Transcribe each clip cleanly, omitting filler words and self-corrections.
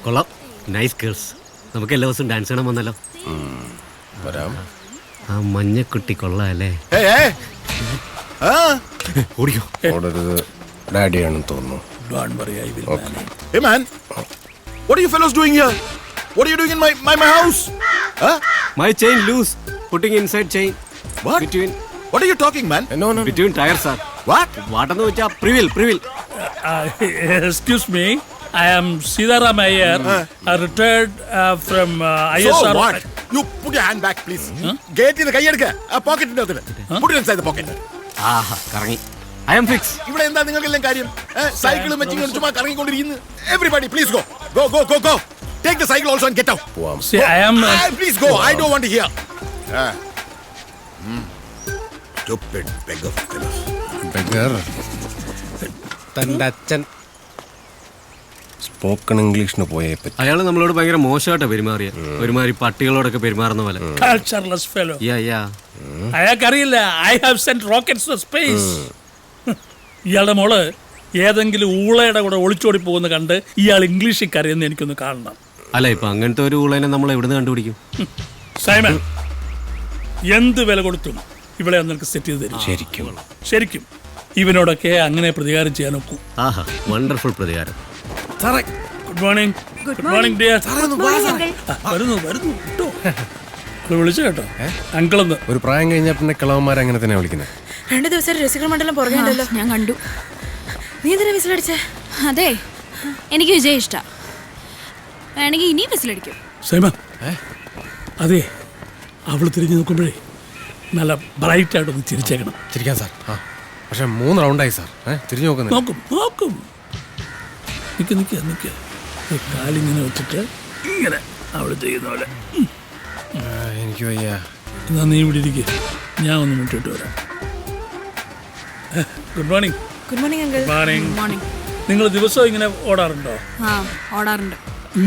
കൊള്ളാം, nice girls. നമുക്ക് എല്ലാ ദിവസവും ഡാൻസ് കാണാൻ വന്നല്ലോ. ആ മഞ്ഞക്കുട്ടി കൊള്ളാം അല്ലേ? ഓടരുത്, ഡാഡിയാണെന്ന് തോന്നുന്നു. Hey man, what are you fellows doing here? What are you doing in my house? Huh? My chain loose. Putting inside chain. What? What are you talking, man? No. Between tires, sir. What? വാട്ടെന്ന് വെച്ചാ പ്രിവിൽ. Excuse me, I am Sidaram Iyer, retired from ISR. So what? You put your hand back, please. Gate in the കൈ എടുക്ക. ആ പോക്കറ്റിന്റെ അകത്ത്. Put it inside the pocket. ആഹാ, കറങ്ങി. I am fixed. ഇവിടെ എന്താ നിങ്ങൾക്കെല്ലാം കാര്യം? സൈക്കിളും വെച്ചിങ്ങനെ ചുമ്മാ കറങ്ങിക്കൊണ്ടിരിക്കുന്നു. Everybody, please go. Go. Take the cycle also and get out. See, I am. Please go. I don't want to hear. Stupid beggar fellows. Beggar. തന്റെ അച്ഛൻ spoken ഇംഗ്ലീഷിന് പോയേ പറ്റി. അയാള് നമ്മളോട് ഭയങ്കര മോശമായിട്ടാ പെരുമാറിയ. ഒരുമാതിരി പട്ടികളോടൊക്കെ പെരുമാറുന്ന പോലെ. Cultureless fellow. Yeah. അയാൾക്കറിയില്ല, I have sent rockets to space. ഇയാളുടെ മോള് ഏതെങ്കിലും ഊളയുടെ കൂടെ ഒളിച്ചോടി പോകുന്ന കണ്ട് ഇയാൾ ഇംഗ്ലീഷിൽ കറിയെന്ന് എനിക്കൊന്ന് കാണണം. അല്ല, ഇപ്പൊ അങ്ങനത്തെ ഒരു ഊളനെ നമ്മൾ എവിടുന്ന് കണ്ടുപിടിക്കും? സൈമൺ, എന്ത് വില കൊടുത്തും ഇവിടെ നിനക്ക് സെറ്റ് ചെയ്ത് തരും. ശരിക്കും ഇവനോടൊക്കെ അങ്ങനെ പ്രതികാരം ചെയ്യാൻ ഒക്കും. ആഹാ, വണ്ടർഫുൾ പ്രതികാരം. Good morning dear. വരുന്നു കേട്ടോ. വിളിച്ചു കേട്ടോ അങ്കിളെന്ന്. ഒരു പ്രായം കഴിഞ്ഞാൽ പിന്നെ കിളവന്മാരെ അങ്ങനെ തന്നെ വിളിക്കുന്നത്. 2 ദിവസം രസികർ മണ്ഡലം പുറകെയുണ്ടല്ലോ. ഞാൻ കണ്ടു. നീ എന്തിനാ വിസിലടിച്ചേ? അതെ, എനിക്ക് വിജയ് ഇഷ്ട. വേണമെങ്കിൽ ഇനിയും വിസിലടിക്കും. സൈമ, അതെ, അവള് തിരിഞ്ഞു നോക്കുമ്പോഴേ നല്ല ബ്രൈറ്റ് ആയിട്ടൊന്ന് ചിരിച്ചേക്കണം. ചിരിക്കാൻ സാർ. പക്ഷെ 3 റൗണ്ടായി സാർ. തിരിഞ്ഞു നോക്കും. നിക്ക് കാലിങ്ങനെ വെച്ചിട്ട് ഇങ്ങനെ അവള് ചെയ്യുന്ന പോലെ. എനിക്ക് വയ്യ. എന്നാ നീ ഇവിടെ ഇരിക്കുക, ഞാൻ ഒന്ന് മുട്ടിട്ട് വരാം. Good morning. Good morning uncle. Morning. നിങ്ങൾ ദിവസവും ഇങ്ങനെ ഓടാറുണ്ടോ? ഓടാറുണ്ട്.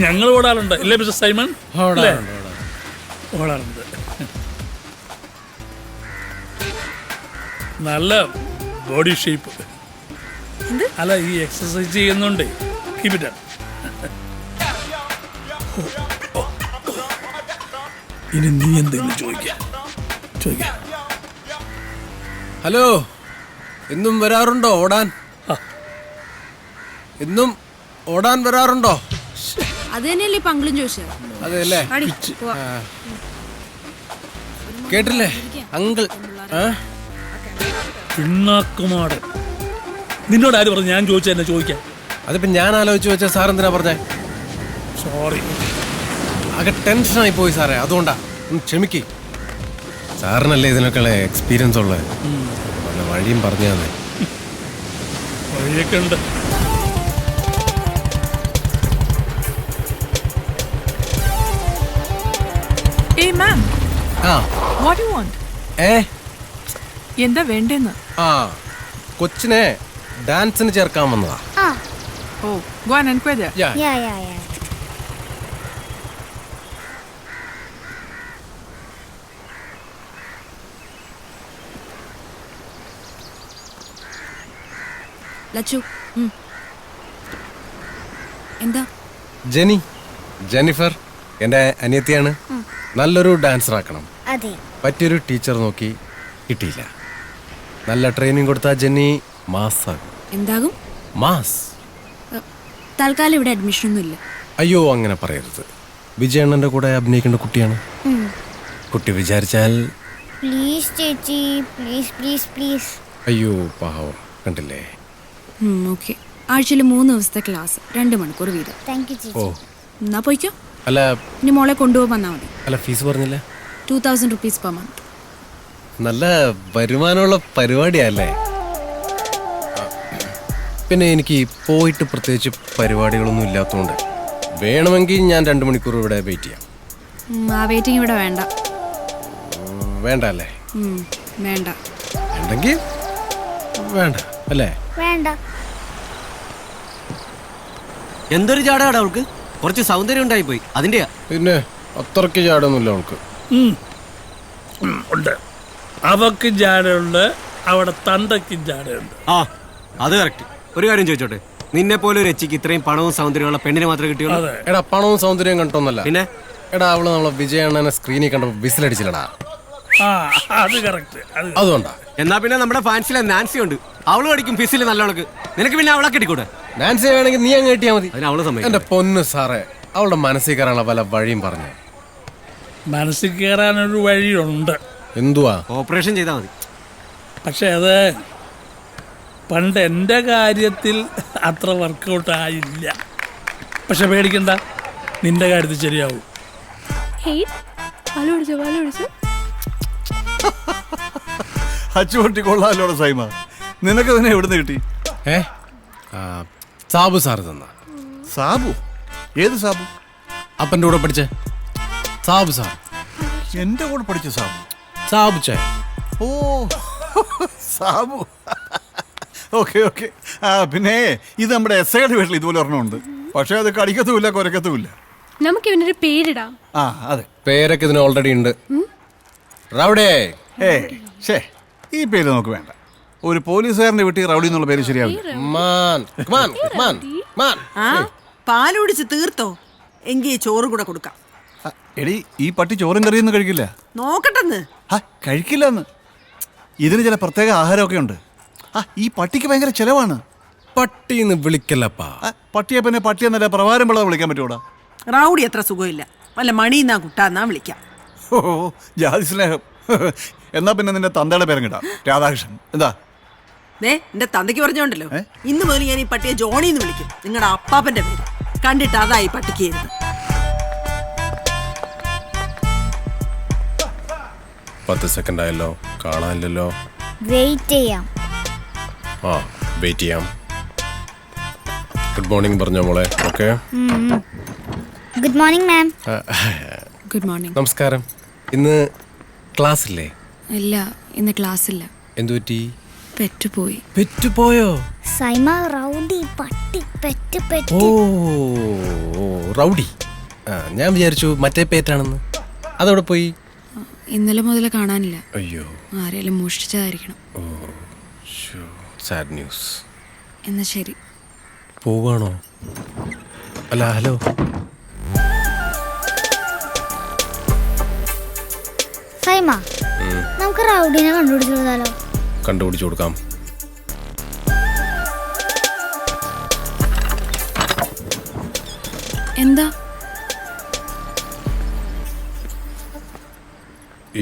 ഞങ്ങൾ ഓടാറുണ്ട് ഇല്ലേ മിസ്റ്റർ സൈമൺ? ഓടാറുണ്ട്. നല്ല ബോഡി ഷേപ്പ്. അല്ല, ഈ എക്സസൈസ് ചെയ്യുന്നുണ്ട്. Keep it up. ഇനി നീ എന്തെങ്കിലും ചോദിക്ക. ഹലോ, ഇന്നും വരാറുണ്ടോ ഓടാൻ? ഇന്നും ഓടാൻ വരാറുണ്ടോ? അത് തന്നെയല്ലേ ഇപ്പൊ അങ്കിളും ചോദിച്ചത്. അതെല്ലേ, കേട്ടില്ലേ അങ്കിൾ? പിണ്ണാക്കുമാട്. നിന്നോട് ആര് പറഞ്ഞു ഞാൻ ചോദിച്ച എന്നെ ചോദിക്കാൻ? അതിപ്പോ ഞാൻ ആലോചിച്ച് വെച്ച സാർ എന്തിനാ പറഞ്ഞേ? സോറി, ആകെ ടെൻഷനായി പോയി സാറേ, അതുകൊണ്ടാ. ക്ഷമിക്ക്. സാറിനല്ലേ ഇതിനൊക്കെയുള്ള എക്സ്പീരിയൻസ് ഉള്ളത്. വഴിയും പറഞ്ഞാ വഴിയൊക്കെ ഉണ്ട്. Hey ma'am, ആ what do you want? എന്താ വേണ്ടെന്ന്? കൊച്ചിനെ ഡാൻസിന് ചേർക്കാൻ വന്നതാ. Oh, go and inquire there. Yeah. Lachu, എന്താ? ജെന്നിഫർ എൻ്റെ അനിയത്തിയാണ്. നല്ലൊരു ഡാൻസർ ആക്കണം. പറ്റിയൊരു ടീച്ചർ നോക്കി കിട്ടിയില്ല. നല്ല ട്രെയിനിങ് കൊടുത്താ ജെന്നി മാസാകും. എന്താകും? മാസ്. തൽക്കാലം ഇവിടെ അഡ്മിഷൻ ഒന്നും ഇല്ല. അയ്യോ, അങ്ങനെ പറയരുത്. വിജയണ്ണന്റെ കൂടെ അഭിനയിക്കേണ്ട കുട്ടിയാണ്. കുട്ടി വിചാരിച്ചാൽ. പ്ലീസ് ചേച്ചി, പ്ലീസ്. അയ്യോ പാവം, കണ്ടില്ലേ? ഓക്കെ. ആഴ്ചയിൽ 3 ദിവസത്തെ ക്ലാസ്, 2 മണിക്കൂർ വീതം. താങ്ക് യു ചേച്ചി. എന്നാ പോയിക്കോ. അല്ല, ഇനി മോളെ കൊണ്ടുപോകാൻ വന്നാൽ മതി. അല്ല, ഫീസ് പറഞ്ഞില്ല? 2000 rupees per month. നല്ല വരുമാനമുള്ള പരിപാടിയല്ലേ? പിന്നെ എനിക്ക് പോയിട്ട് പ്രത്യേകിച്ച് പരിപാടികളൊന്നും ഇല്ലാത്തതുകൊണ്ട് വേണമെങ്കിൽ ഞാൻ 2 മണിക്കൂർ ഇവിടെ വെയിറ്റ് ചെയ്യാം. ആ വെയിറ്റിംഗ് ഇവിടെ വേണ്ട. വേണ്ട അല്ലേ? വേണ്ട. വേണ്ടെങ്കിൽ വേണ്ട അല്ലേ? വേണ്ട. എന്തൊരു ചാടാടാ അവൾക്ക്. കുറച്ച് സൗന്ദര്യം ഉണ്ടായി പോയി, അതിന്റെയാ. പിന്നെ അത്രയ്ക്ക് ചാടൊന്നുമില്ല അവൾക്ക്. ഉണ്ട്. അവക്ക് ജാടയുണ്ട്, അവിടെ തന്തയ്ക്കും ജാടയുണ്ട്. അത് കറക്റ്റ്. ഒരു കാര്യം ചോദിച്ചോട്ടെ, നിന്നെ പോലെ ഒരു എച്ചിക്ക് ഇത്രയും പണവും സൗന്ദര്യമുള്ള പെണ്ണിനെ മാത്രമേ കിട്ടിയുള്ളൂ. അതെ. എടാ പണവും സൗന്ദര്യം കണ്ടോന്നല്ല, പിന്നെ എടാ അവള് നമ്മളെ വിജയണ്ണനെ സ്ക്രീനിൽ കണ്ടപ്പോ വിസിലടിച്ചില്ലടാ. ആ അത് കറക്റ്റ്. അതുകൊണ്ടാ. എന്നാ പിന്നെ നമ്മുടെ ഫാൻസിലെ നാൻസി ഉണ്ട്, അവള് പഠിക്കും ഫിസിൽ നല്ലവൾക്ക്. നിനക്ക് പിന്നെ അവളെ കിട്ടിക്കൂടെ? നാൻസിയെ വേണമെങ്കിൽ നീ അങ്ങ് കെട്ടിയാ മതി. അതിന് അവള് സമ്മതിക്കും. എന്റെ പൊന്ന് സാറേ, അവളുടെ മനസ്സിൽ കയറാനുള്ള പല വഴിയും പറഞ്ഞു. മനസ്സിൽ കയറാനൊരു വഴിയുണ്ട്. എന്തുവാ? ഓപ്പറേഷൻ ചെയ്താൽ മതി. പക്ഷെ അത് പണ്ട് എൻ്റെ കാര്യത്തിൽ അത്ര വർക്കൗട്ട് ആയില്ല. പക്ഷെ പേടിക്കണ്ട, നിന്റെ കാര്യത്തിൽ ശരിയാവും. അച്ചുപൊട്ടി കൊള്ളാലോടെ സൈമ, നിനക്ക് തന്നെ എവിടുന്ന് കിട്ടി? ഏ സാബു സാറ് തന്ന. സാബു? ഏത് സാബു? അപ്പൻ്റെ കൂടെ പഠിച്ച സാബു സാർ. എന്റെ കൂടെ പഠിച്ച സാബു? സാബു ചേ. ഓ സാബു. Okay okay. പിന്നെ ഇത് നമ്മുടെ എസ് ഐയുടെ വീട്ടിൽ ഇതുപോലെ ഒരെണ്ണമുണ്ട്. പക്ഷെ അത് കടിക്കത്തുമില്ല കുരക്കത്തുമില്ല. നമുക്ക് ഇവനൊരു പേരിടാം. ആ അതെ, പേരൊക്കെ ഇതിന് ഓൾറെഡി ഉണ്ട്. റൗഡേ. ഷേ ഈ പേര് നമുക്ക് വേണ്ട. ഒരു പോലീസുകാരന്റെ വീട്ടിൽ റൗഡി എന്നുള്ള പേര് ശരിയാവില്ല. മാൻ മാൻ മാൻ മാൻ. ആ പാലുടിച്ച് തീർത്തോ? എങ്കിൽ ചോറ് കൂടെ കൊടുക്കാം. എടി ഈ പട്ടി ചോറും കറിയൊന്നും കഴിക്കില്ല. നോക്കട്ടെന്ന്. കഴിക്കില്ലെന്ന്. ഇതിന് ചില പ്രത്യേക ആഹാരമൊക്കെ ഉണ്ട്. ഈ പട്ടിക്ക് ഭയങ്കര ചെലവാണ്. പട്ടിന്ന് വിളിക്കല്ലപ്പാ. പട്ടിയെ പിന്നെ പട്ടിയെന്നല്ല പ്രവാരം പിള്ളേ വിളിക്കാൻ പറ്റൂടാ. റൗഡി അത്ര സുഖമില്ല, വല്ല മണിന്നാ കുട്ടാന്നാ വിളിക്കാം. ഓ ജാതി സ്നേഹം. എന്നാ പിന്നെ നിന്റെ തന്തയുടെ പേരും കിട്ടാം, രാധാകൃഷ്ണൻ. എന്താ എന്റെ തന്തയ്ക്ക് പറഞ്ഞോണ്ടല്ലോ, ഇന്ന് മുതൽ ഞാൻ ഈ പട്ടിയെ ജോണിന്ന് വിളിക്കും. നിങ്ങളുടെ അപ്പാപ്പന്റെ പേര് കണ്ടിട്ട് അതായി പട്ടിക്ക് ആയിരുന്നു. 10 സെക്കൻഡ് ആയല്ലോ, കാണാനില്ലല്ലോ. വെയിറ്റ് ചെയ്യാം. ആ വെയിറ്റ് ചെയ്യാം. ഗുഡ് മോർണിംഗ് പറഞ്ഞോ മോളെ. Okay, good morning ma'am. Good morning. നമസ്കാരം. ഇന്ന് ക്ലാസ് ഇല്ലേ? ഇല്ല, ഇന്ന് ക്ലാസ് ഇല്ല. എന്തു പറ്റി? പെറ്റുപോയി. പെറ്റുപോയോ? സൈമ റൗഡി പട്ടി പെറ്റ് ഓ പെറ്റ്. റൗഡി. ഞാൻ വിചാരിച്ചു മറ്റേ പേറ്റാണെന്ന്. അതവിടെ പോയി? ഇന്നലെ മുതൽ കാണാനില്ല. അയ്യോ, ആരെങ്കിലും മോഷ്ടിച്ചതായിരിക്കണം. Sad news. എന്നാ ശരി. പോവാണോ? അല്ല ഹലോ. സൈമ, നമുക്ക് റൗഡിനെ കണ്ടുപിടിച്ചു കൊടുത്താലോ? കണ്ടുപിടിച്ചു കൊടുക്കാം. എന്താ?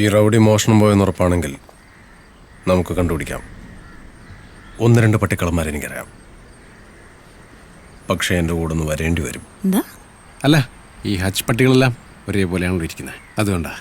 ഈ റൗഡി മോഷണം പോയെന്ന് ഉറപ്പാണെങ്കിൽ നമുക്ക് കണ്ടുപിടിക്കാം. 1-2 പട്ടിക്കളന്മാരെ എനിക്കറിയാം. പക്ഷേ എൻ്റെ കൂടെ ഒന്ന് വരേണ്ടി വരും. എന്താ? അല്ല, ഈ ഹജ്ജ് പട്ടികളെല്ലാം ഒരേപോലെയാണല്ലോ ഇരിക്കുന്നത്, അതുകൊണ്ടാ.